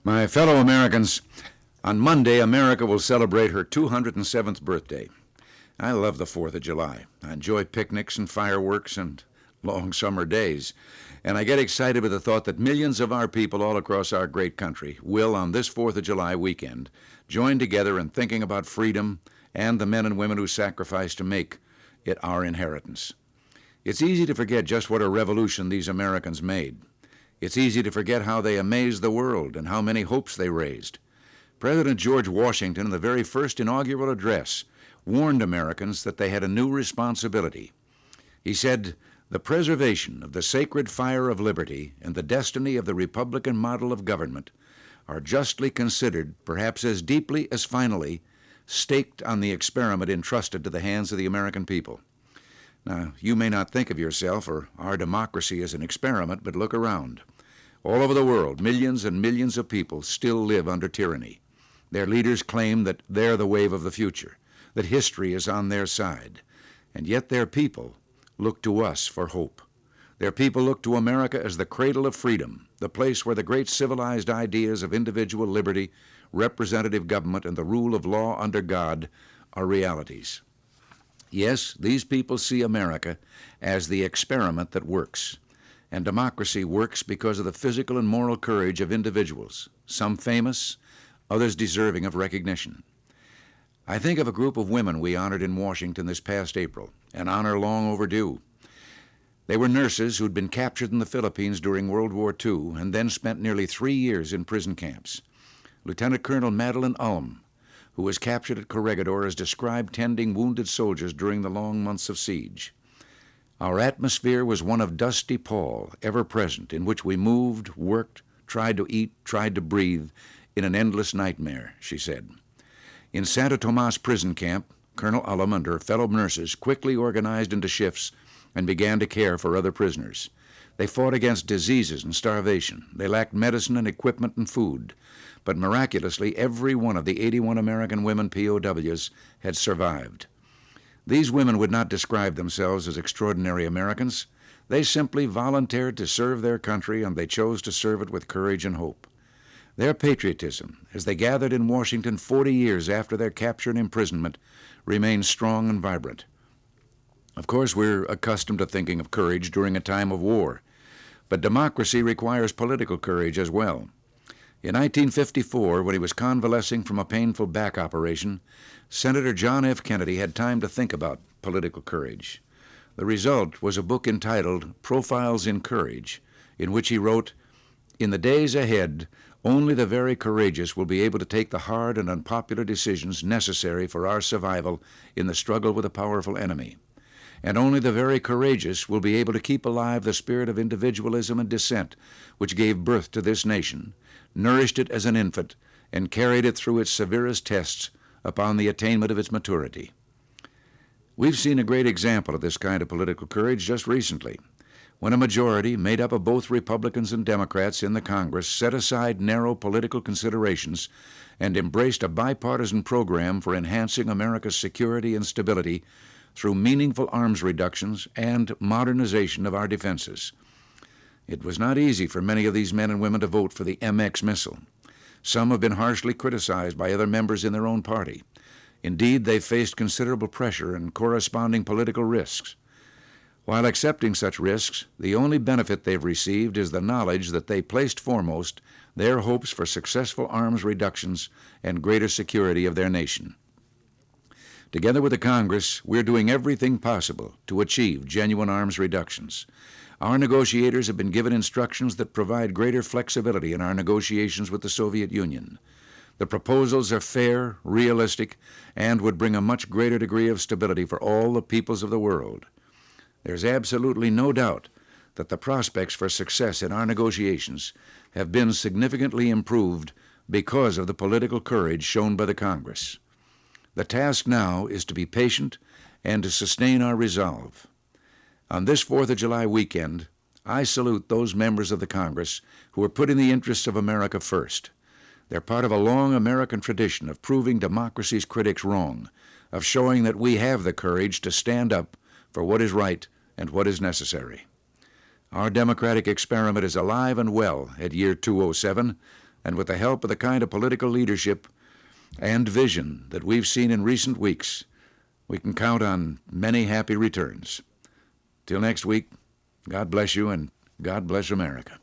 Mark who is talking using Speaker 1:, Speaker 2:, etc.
Speaker 1: My fellow Americans, on Monday, America will celebrate her 207th birthday. I love the 4th of July. I enjoy picnics and fireworks and long summer days. And I get excited with the thought that millions of our people all across our great country will, on this 4th of July weekend, join together in thinking about freedom and the men and women who sacrificed to make it our inheritance. It's easy to forget just what a revolution these Americans made. It's easy to forget how they amazed the world and how many hopes they raised. President George Washington, in the very first inaugural address, warned Americans that they had a new responsibility. He said, "The preservation of the sacred fire of liberty and the destiny of the Republican model of government are justly considered, perhaps as deeply as finally, staked on the experiment entrusted to the hands of the American people." Now, you may not think of yourself or our democracy as an experiment, but look around. All over the world, millions and millions of people still live under tyranny. Their leaders claim that they're the wave of the future, that history is on their side, and yet their people look to us for hope. Their people look to America as the cradle of freedom, the place where the great civilized ideas of individual liberty, representative government, and the rule of law under God are realities. Yes, these people see America as the experiment that works. And democracy works because of the physical and moral courage of individuals, some famous, others deserving of recognition. I think of a group of women we honored in Washington this past April, an honor long overdue. They were nurses who'd been captured in the Philippines during World War II and then spent nearly 3 years in prison camps. Lieutenant Colonel Madeline Ulm, who was captured at Corregidor, is described tending wounded soldiers during the long months of siege. Our atmosphere was one of dusty pall, ever present, in which we moved, worked, tried to eat, tried to breathe, in an endless nightmare, she said. In Santo Tomas prison camp, Colonel Ullum and her fellow nurses quickly organized into shifts and began to care for other prisoners. They fought against diseases and starvation. They lacked medicine and equipment and food. But miraculously, every one of the 81 American women POWs had survived. These women would not describe themselves as extraordinary Americans. They simply volunteered to serve their country, and they chose to serve it with courage and hope. Their patriotism, as they gathered in Washington 40 years after their capture and imprisonment, remains strong and vibrant. Of course, we're accustomed to thinking of courage during a time of war, but democracy requires political courage as well. In 1954, when he was convalescing from a painful back operation, Senator John F. Kennedy had time to think about political courage. The result was a book entitled Profiles in Courage, in which he wrote, "In the days ahead, only the very courageous will be able to take the hard and unpopular decisions necessary for our survival in the struggle with a powerful enemy. And only the very courageous will be able to keep alive the spirit of individualism and dissent which gave birth to this nation, nourished it as an infant, and carried it through its severest tests upon the attainment of its maturity." We've seen a great example of this kind of political courage just recently, when a majority made up of both Republicans and Democrats in the Congress set aside narrow political considerations and embraced a bipartisan program for enhancing America's security and stability through meaningful arms reductions and modernization of our defenses. It was not easy for many of these men and women to vote for the MX missile. Some have been harshly criticized by other members in their own party. Indeed, they faced considerable pressure and corresponding political risks. While accepting such risks, the only benefit they've received is the knowledge that they placed foremost their hopes for successful arms reductions and greater security of their nation. Together with the Congress, we're doing everything possible to achieve genuine arms reductions. Our negotiators have been given instructions that provide greater flexibility in our negotiations with the Soviet Union. The proposals are fair, realistic, and would bring a much greater degree of stability for all the peoples of the world. There's absolutely no doubt that the prospects for success in our negotiations have been significantly improved because of the political courage shown by the Congress. The task now is to be patient and to sustain our resolve. On this 4th of July weekend, I salute those members of the Congress who are putting the interests of America first. They're part of a long American tradition of proving democracy's critics wrong, of showing that we have the courage to stand up for what is right and what is necessary. Our democratic experiment is alive and well at year 207, And with the help of the kind of political leadership and vision that we've seen in recent weeks, we can count on many happy returns. Till next week, God bless you and God bless America.